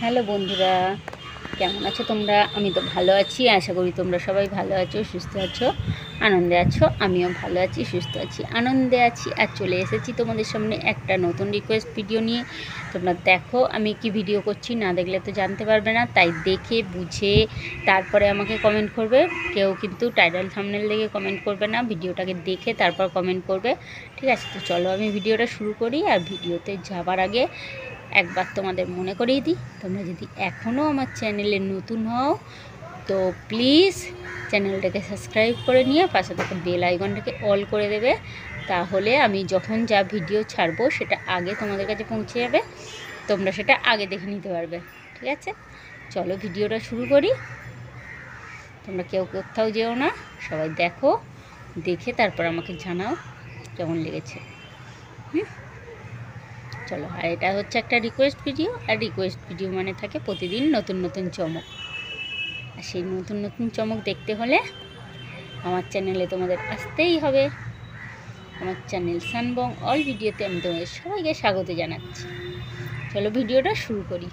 Hello বন্ধুরা, কেমন আছো তোমরা? আমি তো ভালো আছি, আশা করি তোমরা সবাই ভালো আছো, সুস্থ আছো, আনন্দে আছো। আমিও ভালো আছি, সুস্থ আছি, আনন্দে আছি। আর চলে এসেছি তোমাদের সামনে একটা নতুন রিকোয়েস্ট ভিডিও নিয়ে। তোমরা দেখো আমি কি ভিডিও করছি, না দেখলে তো জানতে পারবে না, তাই দেখে বুঝে তারপরে আমাকে কমেন্ট করবে। কেউ কিন্তু টাইটেল থাম্বনেল দেখে কমেন্ট করবে না, ভিডিওটাকে দেখে তারপর কমেন্ট করবে, ঠিক আছে? তো চলো আমি ভিডিওটা শুরু করি। আর ভিডিওতে যাবার আগে একবার তোমাদের মনে করিয়ে দিই, তোমরা যদি এখনও আমার চ্যানেলে নতুন হও তো প্লিজ চ্যানেলটাকে সাবস্ক্রাইব করে নিয়ে পাশে থেকে বেল আইকনটাকে অল করে দেবে। তাহলে আমি যখন যা ভিডিও ছাড়বো সেটা আগে তোমাদের কাছে পৌঁছে যাবে, তোমরা সেটা আগে দেখে নিতে পারবে, ঠিক আছে? চলো ভিডিওটা শুরু করি। তোমরা কেউ কোথাও যেও না, সবাই দেখো, দেখে তারপর আমাকে জানাও কেমন লেগেছে। চলো। আর এটা হচ্ছে একটা রিকোয়েস্ট ভিডিও, আর রিকোয়েস্ট ভিডিও মানে থাকে প্রতিদিন নতুন নতুন চমক। আর সেই নতুন নতুন চমক দেখতে হলে আমার চ্যানেলে তোমাদের আসতেই হবে। আমার চ্যানেল সানবং অল ভিডিওতে আমি তোমাদের সবাইকে স্বাগত জানাচ্ছি। চলো ভিডিওটা শুরু করি।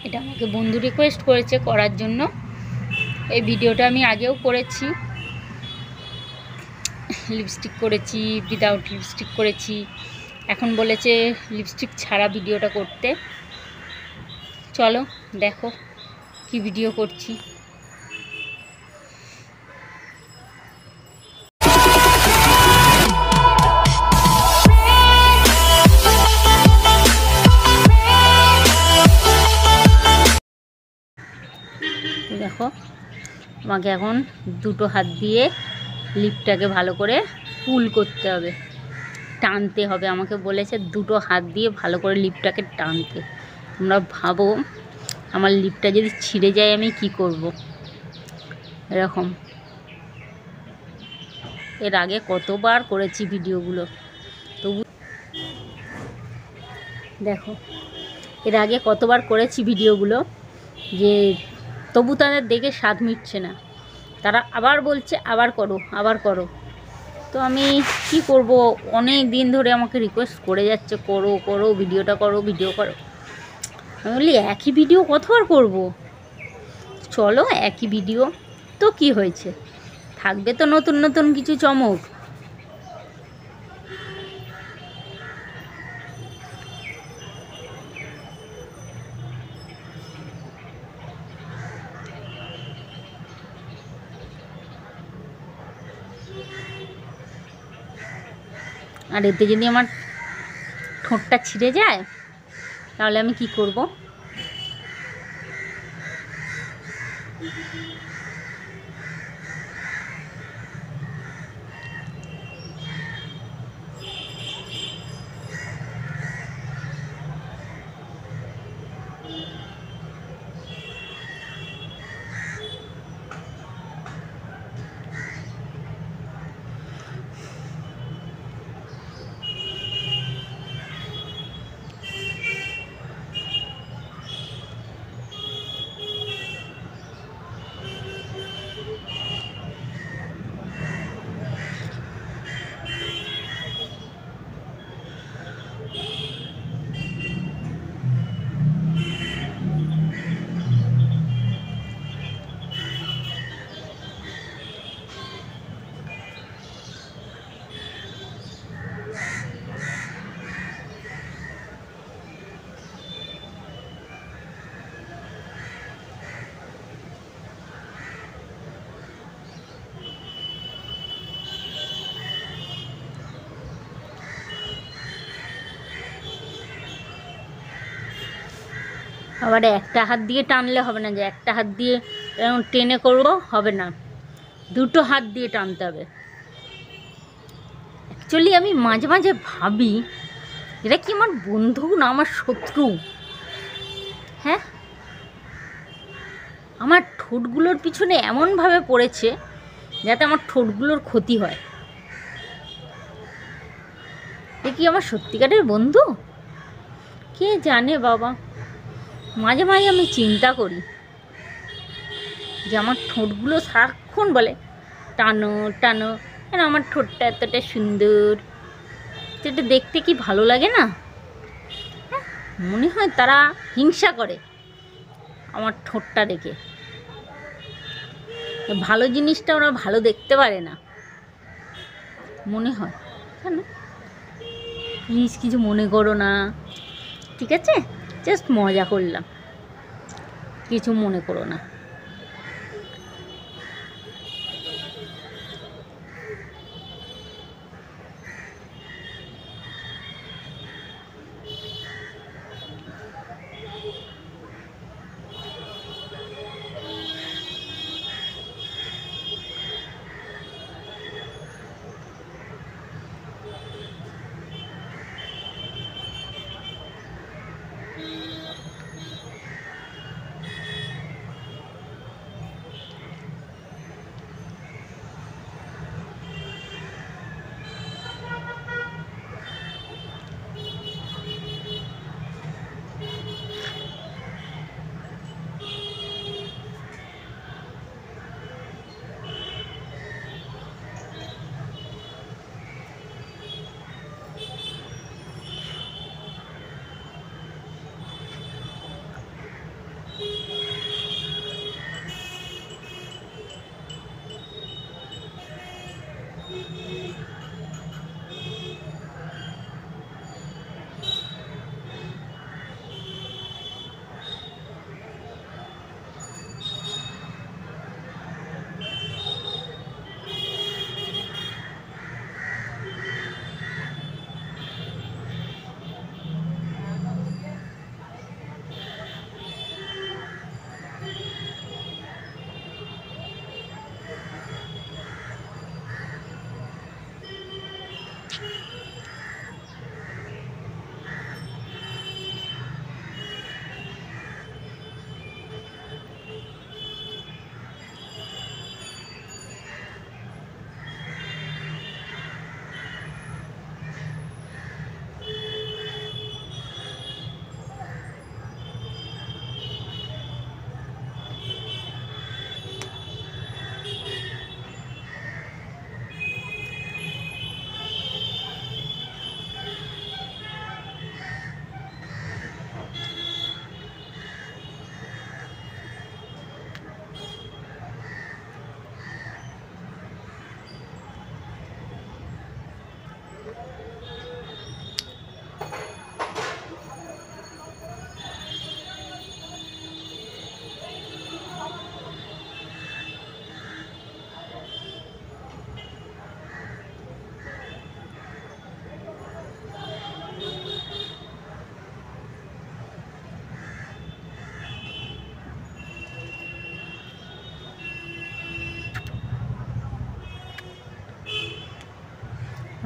এটা আমাকে বন্ধু রিকোয়েস্ট করেছে করার জন্য। এই ভিডিওটা আমি আগেও করেছি, লিপস্টিক করেছি, উইদাউট লিপস্টিক করেছি। এখন বলেছে লিপস্টিক ছাড়া ভিডিওটা করতে। চলো দেখো কি ভিডিও করছি। দেখো আমাকে এখন দুটো হাত দিয়ে লিপটাকে ভালো করে পুল করতে হবে, টানতে হবে। আমাকে বলেছে দুটো হাত দিয়ে ভালো করে লিপটাকে টানতে। তোমরা ভাবো আমার লিপটা যদি ছিঁড়ে যায় আমি কি করব। এরকম এর আগে কতবার করেছি ভিডিওগুলো, তবু দেখো এর আগে কতবার করেছি ভিডিওগুলো, যে তবু তাদের দেখে স্বাদ মিটছে না। তারা আবার বলছে আবার করো, আবার করো। তো আমি কি করব, অনেক দিন ধরে আমাকে রিকোয়েস্ট করে যাচ্ছে করো করো ভিডিওটা করো, ভিডিও করো। আমি বলি একই ভিডিও কতবার করব, চলো একই ভিডিও তো কি হয়েছে, থাকবে তো নতুন নতুন কিছু চমক। আর এতে যদি আমার ঠোঁটটা ছিঁড়ে যায় তাহলে আমি কি করব? আবার একটা হাত দিয়ে টানলে হবে না, যে একটা হাত দিয়ে টেনে করবো হবে না, দুটো হাত দিয়ে টানতে হবে। অ্যাকচুয়ালি আমি মাঝে মাঝে ভাবি এটা কি আমার বন্ধু না আমার শত্রু? হ্যাঁ, আমার ঠোঁটগুলোর পিছনে এমনভাবে পড়েছে যাতে আমার ঠোঁটগুলোর ক্ষতি হয়। এ কি আমার সত্যিকারের বন্ধু? কে জানে বাবা। মাঝে মাঝে আমি চিন্তা করি যে আমার ঠোঁটগুলো সারাক্ষণ বলে টানো টানো, কেন আমার ঠোঁটটা এতটা সুন্দর, সেটা দেখতে কি ভালো লাগে না? মনে হয় তারা হিংসা করে আমার ঠোঁটটা দেখে। ভালো জিনিসটা ওরা ভালো দেখতে পারে না মনে হয়। কেন প্লিজ কিছু মনে করো না, ঠিক আছে? জাস্ট মজা করলাম, কিছু মনে করো না।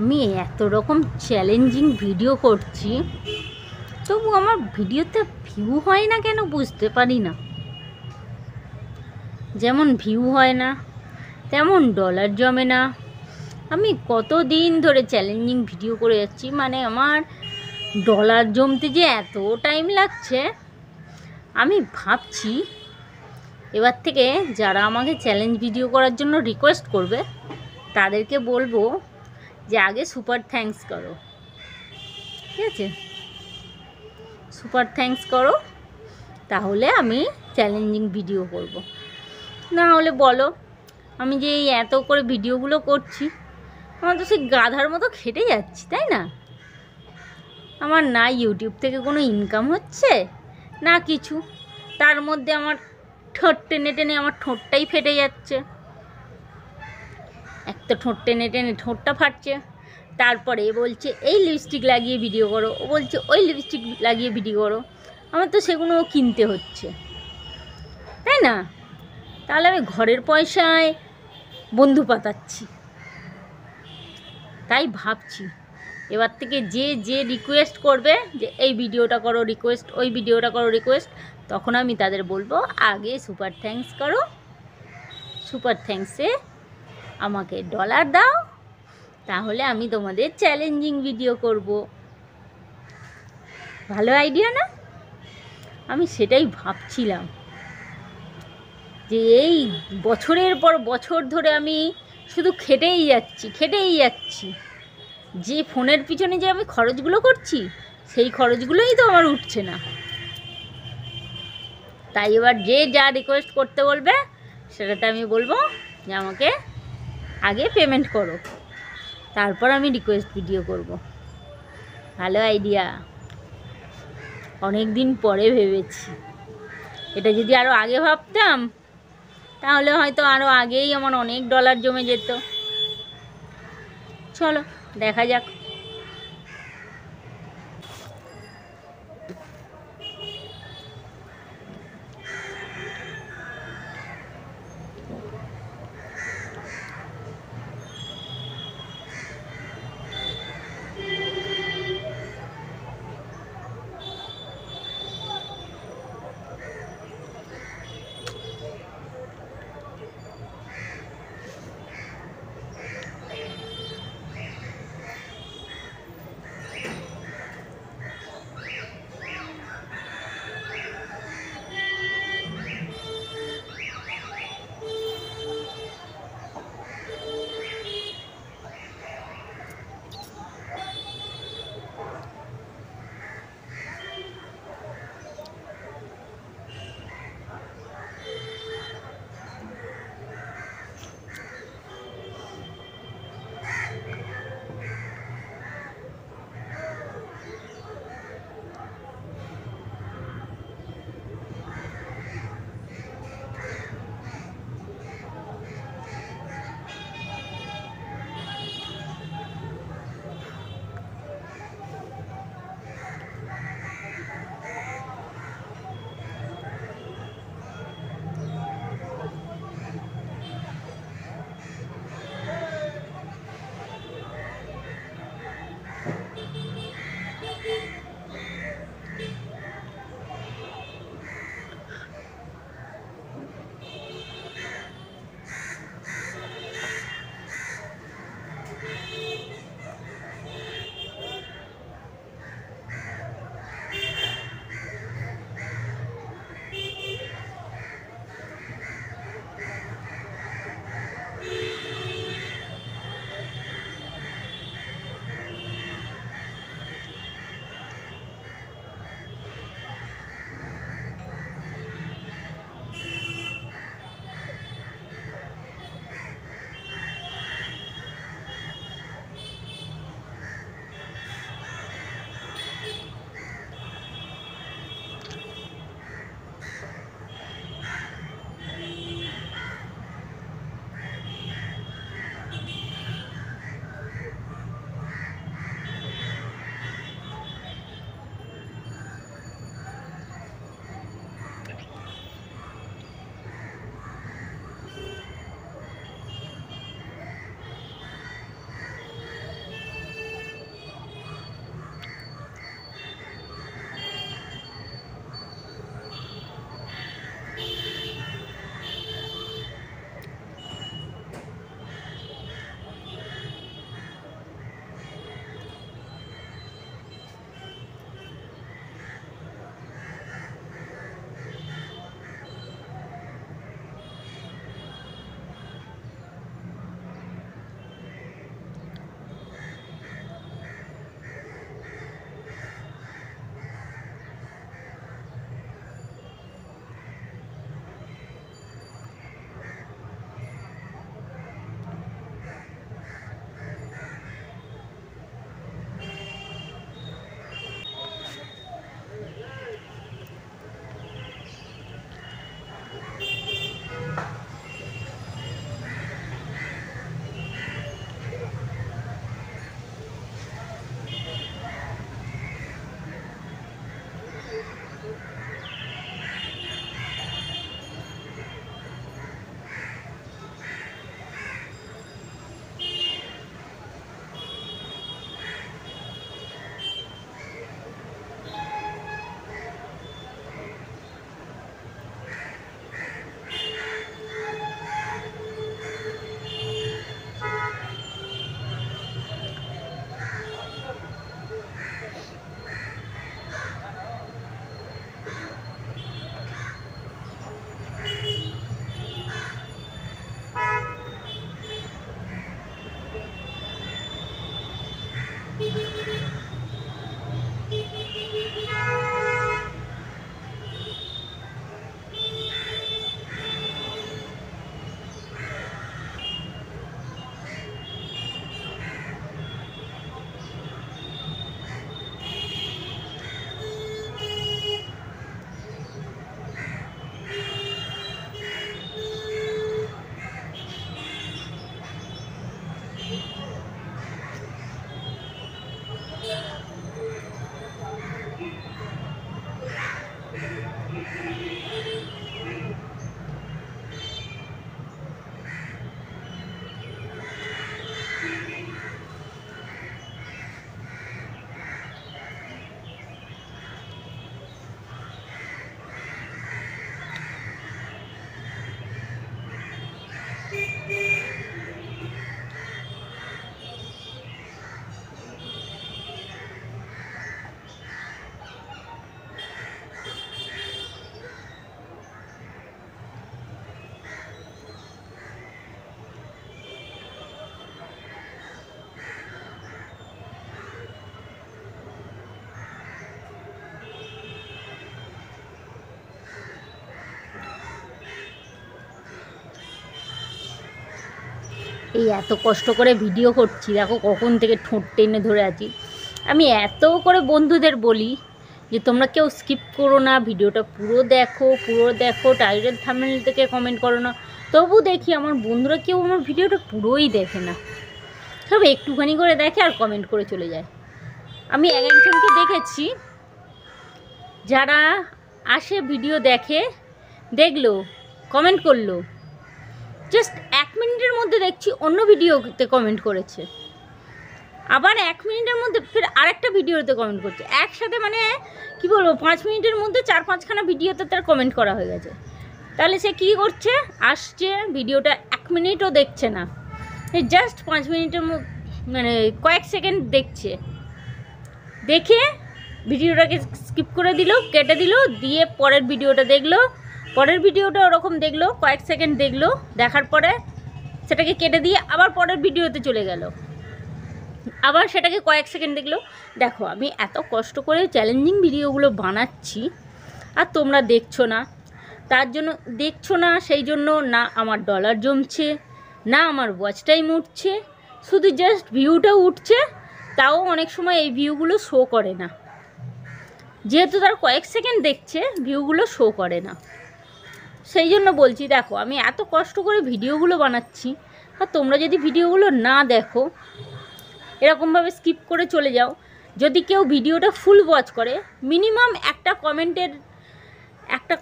আমি এত রকম চ্যালেঞ্জিং ভিডিও করছি, তবু আমার ভিডিওতে ভিউ হয় না কেন বুঝতে পারি না। যেমন ভিউ হয় না, তেমন ডলার জমে না। আমি কতদিন ধরে চ্যালেঞ্জিং ভিডিও করে যাচ্ছি, মানে আমার ডলার জমতে যে এত টাইম লাগছে। আমি ভাবছি এবার থেকে যারা আমাকে চ্যালেঞ্জ ভিডিও করার জন্য রিকোয়েস্ট করবে তাদেরকে বলবো যে আগে সুপার থ্যাঙ্কস করো, ঠিক আছে? সুপার থ্যাঙ্কস করো, তাহলে আমি চ্যালেঞ্জিং ভিডিও করব। না হলে বলো, আমি যে এই এত করে ভিডিওগুলো করছি, আমার তো সেই গাধার মতো খেটে যাচ্ছি, তাই না? আমার না ইউটিউব থেকে কোনো ইনকাম হচ্ছে না কিছু, তার মধ্যে আমার ঠোঁট টেনে টেনে আমার ঠোঁটটাই ফেটে যাচ্ছে। এক তো ঠোঁট টেনে টেনে ঠোঁটটা ফাটছে, তারপরে বলছে এই লিপস্টিক লাগিয়ে ভিডিও করো, ও বলছে ওই লিপস্টিক লাগিয়ে ভিডিও করো। আমার তো সেগুলো কিনতে হচ্ছে, তাই না? তাহলে আমি ঘরের পয়সায় বন্ধু পাতাচ্ছি। তাই ভাবছি এবার থেকে যে যে রিকোয়েস্ট করবে যে এই ভিডিওটা করো রিকোয়েস্ট, ওই ভিডিওটা করো রিকোয়েস্ট, তখন আমি তাদের বলবো আগে সুপার থ্যাঙ্কস করো, সুপার থ্যাঙ্কসে আমাকে ডলার দাও, তাহলে আমি তোমাদের চ্যালেঞ্জিং ভিডিও করব। ভালো আইডিয়া না? আমি সেটাই ভাবছিলাম যে এই বছরের পর বছর ধরে আমি শুধু খেটেই যাচ্ছি। যে ফোনের পিছনে যে আমি খরচগুলো করছি, সেই খরচগুলোই তো আমার উঠছে না। তাই এবার যে যা রিকোয়েস্ট করতে বলবে সেটাতে আমি বলবো যে আমাকে আগে পেমেন্ট করো, তারপর আমি রিকোয়েস্ট ভিডিও করব। ভালো আইডিয়া, অনেক দিন পরে ভেবেছি। এটা যদি আরও আগে ভাবতাম তাহলে হয়তো আরও আগেই আমার অনেক ডলার জমে যেত। চলো দেখা যাক। এই এত কষ্ট করে ভিডিও করছি, দেখো কখন থেকে ঠোঁট টেনে ধরে আছি। আমি এত করে বন্ধুদের বলি যে তোমরা কেউ স্কিপ করো না, ভিডিওটা পুরো দেখো, টাইটেল থাম্বনেল থেকে কমেন্ট করো না। তবু দেখি আমার বন্ধুরা কেউ আমার ভিডিওটা পুরোই দেখে না, সব একটুখানি করে দেখে আর কমেন্ট করে চলে যায়। আমি একজনকে দেখেছি যারা আসে ভিডিও দেখলো কমেন্ট করলো, জাস্ট 1 মিনিটের মধ্যে দেখছি অন্য ভিডিওতে কমেন্ট করেছে, আবার 1 মিনিটের মধ্যে ফের আরেকটা ভিডিওতে কমেন্ট করছে, একসাথে মানে কি বলবো 5 মিনিটের মধ্যে 4-5খানা ভিডিওতে তার কমেন্ট করা হয়ে গেছে। তাহলে সে কী করছে, আসছে ভিডিওটা 1 মিনিটও দেখছে না, জাস্ট 5 মিনিটের মানে কয়েক সেকেন্ড দেখছে, দেখে ভিডিওটাকে স্কিপ করে দিল, কেটে দিল, দিয়ে পরের ভিডিওটা দেখলো, পরের ভিডিওটা ওরকম দেখলো, কয়েক সেকেন্ড দেখলো, দেখার পরে সেটাকে কেটে দিয়ে আবার পরের ভিডিওতে চলে গেল, আবার সেটাকে কয়েক সেকেন্ড দেখলো। দেখো আমি এত কষ্ট করে চ্যালেঞ্জিং ভিডিওগুলো বানাচ্ছি আর তোমরা দেখছো না, তার জন্য দেখছো না, সেই জন্য না আমার ডলার জমছে, না আমার ওয়াচ টাইম উঠছে, শুধু জাস্ট ভিউটা উঠছে, তাও অনেক সময় এই ভিউগুলো শো করে না, যেহেতু তার কয়েক সেকেন্ড দেখছে ভিউগুলো শো করে না। সেই জন্য বলছি দেখো আমি এত কষ্ট করে ভিডিওগুলো বানাচ্ছি আর তোমরা যদি ভিডিওগুলো না দেখো, এরকমভাবে স্কিপ করে চলে যাও, যদি কেউ ভিডিওটা ফুল ওয়াচ করে মিনিমাম একটা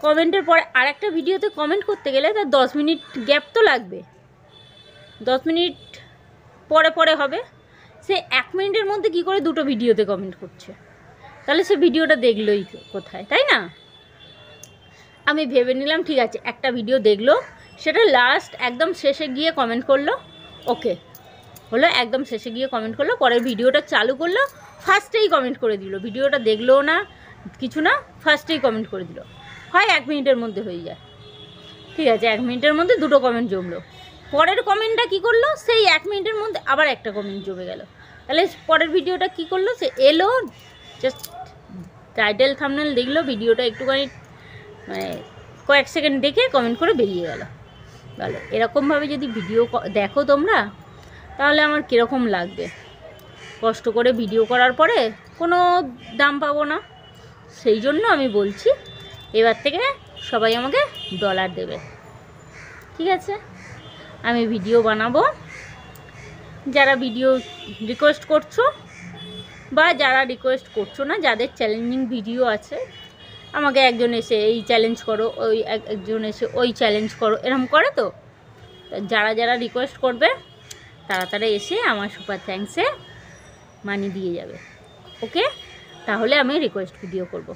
কমেন্টের পরে আরেকটা ভিডিওতে কমেন্ট করতে গেলে তার 10 মিনিট গ্যাপ তো লাগবে, 10 মিনিট পরে হবে, সে 1 মিনিটের মধ্যে কি করে দুটো ভিডিওতে কমেন্ট করছে, তাহলে সে ভিডিওটা দেখলোই কোথায়, তাই না? আমি ভেবে নিলাম ঠিক আছে একটা ভিডিও দেখলো, সেটা লাস্ট একদম শেষে গিয়ে কমেন্ট করলো, ওকে হলো, একদম শেষে গিয়ে কমেন্ট করলো, পরের ভিডিওটা চালু করলো, ফার্স্টেই কমেন্ট করে দিল, ভিডিওটা দেখলোও না কিছু না, ফার্স্টেই কমেন্ট করে দিল, হয় 1 মিনিটের মধ্যে হয়ে যায়, ঠিক আছে 1 মিনিটের মধ্যে দুটো কমেন্ট জমলো, পরের কমেন্টটা কি করলো, সেই 1 মিনিটের মধ্যে আবার একটা কমেন্ট জমে গেল, তাহলে পরের ভিডিওটা কি করলো, সে এলো জাস্ট টাইটেল থাম্বনেল দেখলো, ভিডিওটা একটুখানি মানে কয়েক সেকেন্ড দেখে কমেন্ট করে বেরিয়ে গেল। তাহলে এরকমভাবে যদি ভিডিও দেখো তোমরা, তাহলে আমার কীরকম লাগবে, কষ্ট করে ভিডিও করার পরে কোনো দাম পাবো না। সেই জন্য আমি বলছি এবার থেকে সবাই আমাকে ডলার দেবে, ঠিক আছে? আমি ভিডিও বানাবো, যারা ভিডিও রিকোয়েস্ট করছো বা যারা রিকোয়েস্ট করছো না, যাদের চ্যালেঞ্জিং ভিডিও আছে, আমাকে একজন এসে এই চ্যালেঞ্জ করো, ওই একজন এসে ওই চ্যালেঞ্জ করো, এরকম করে তো, যারা রিকোয়েস্ট করবে তারা এসে আমার সুপার থ্যাঙ্কসে মানি দিয়ে যাবে, ওকে? তাহলে আমি রিকোয়েস্ট ভিডিও করব।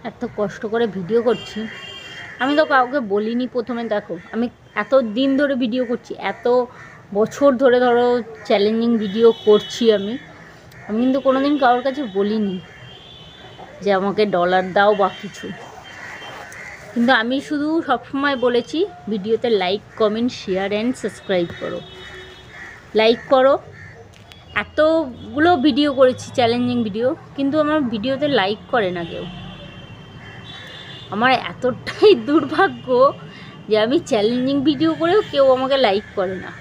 এত কষ্ট করে ভিডিও করছি, আমি তো কাউকে বলিনি প্রথমে। দেখো আমি এত দিন ধরে ভিডিও করছি, এত বছর ধরে ধরো চ্যালেঞ্জিং ভিডিও করছি আমি কিন্তু কোনোদিন কারোর কাছে বলিনি যে আমাকে ডলার দাও বা কিছু। কিন্তু আমি শুধু সবসময় বলেছি ভিডিওতে like, comment, share and subscribe করো। লাইক করো। এতগুলো ভিডিও করেছি চ্যালেঞ্জিং ভিডিও, কিন্তু আমার ভিডিওতে লাইক করে না কেউ। আমার এতটাই দুর্ভাগ্য যে আমি চ্যালেঞ্জিং ভিডিও করেও কেউ আমাকে লাইক করে না।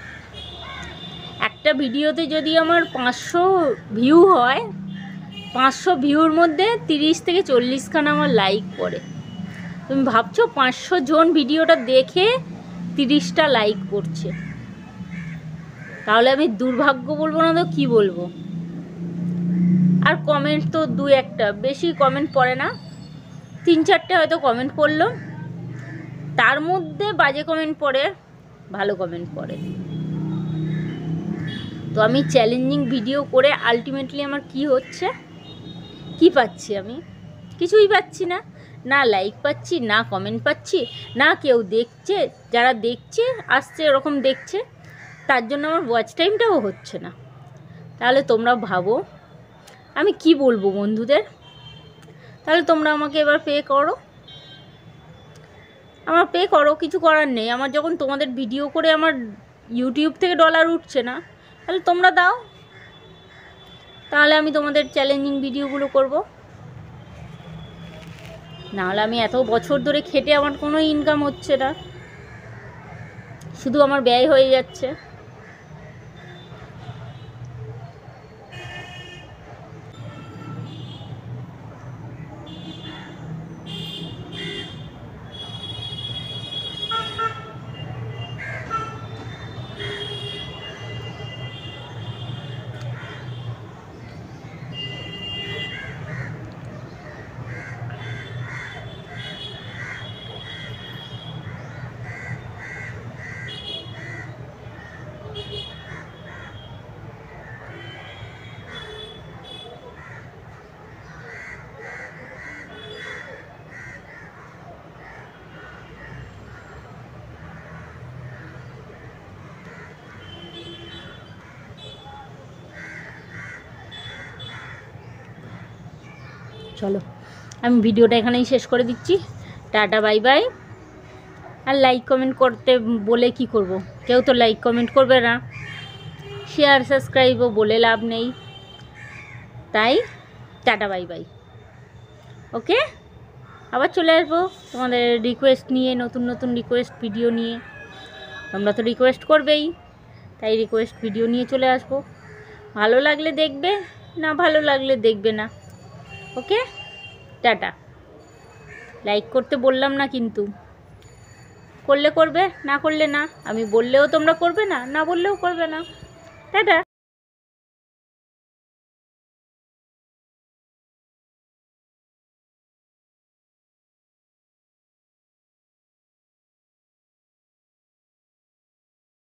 একটা ভিডিওতে যদি আমার 500 ভিউ হয়, 500 ভিউর মধ্যে 30 থেকে 40 খানা আমার লাইক পড়ে। তুমি ভাবছো 500 জন ভিডিওটা দেখে 30টা লাইক পড়ছে, তাহলে আমি দুর্ভাগ্য বলবো না তো কি বলবো? আর কমেন্ট তো 2-1টা, বেশি কমেন্ট পড়ে না, 3-4টে হয়তো কমেন্ট পড়লো, তার মধ্যে বাজে কমেন্ট পড়ে, ভালো কমেন্ট পড়ে। তো আমি চ্যালেঞ্জিং ভিডিও করে আলটিমেটলি আমার কি হচ্ছে, কি পাচ্ছি? আমি কিছুই পাচ্ছি না। না লাইক পাচ্ছি, না কমেন্ট পাচ্ছি, না কেউ দেখছে, যারা দেখছে আসছে এরকম দেখছে, তার জন্য আমার ওয়াচ টাইমটাও হচ্ছে না। তাহলে তোমরা ভাবো আমি কি বলবো বন্ধুদের? তাহলে তোমরা আমাকে এবার পে করো, আমার পে করো, কিছু করার নেই। আমার যখন তোমাদের ভিডিও করে আমার ইউটিউব থেকে ডলার উঠছে না, তাহলে তোমরা দাও, তাহলে আমি তোমাদের চ্যালেঞ্জিং ভিডিওগুলো করব। নাহলে আমি এত বছর ধরে খেটে আমার কোনো ইনকাম হচ্ছে না, শুধু আমার ব্যয় হয়ে যাচ্ছে। চলো আমি ভিডিওটা এখানেই শেষ করে দিচ্ছি। Ta-ta, bye bye. আর লাইক কমেন্ট করতে বলে কি করব? কেউ তো লাইক কমেন্ট করবে না, শেয়ার সাবস্ক্রাইবও বলে লাভ নেই। তাই টাটা, বাই বাই। ওকে, আবার চলে আসবো তোমাদের রিকোয়েস্ট নিয়ে, নতুন নতুন রিকোয়েস্ট ভিডিও নিয়ে। তোমরা তো রিকোয়েস্ট করবেই, তাই রিকোয়েস্ট ভিডিও নিয়ে চলে আসবো। ভালো লাগলে দেখবে, না ভালো লাগলে দেখবে না। ওকে, টাটা। লাইক করতে বললাম না, কিন্তু করলে করবে, না করলে না। আমি বললেও তোমরা করবে না, না বললেও করবে না। টাটা।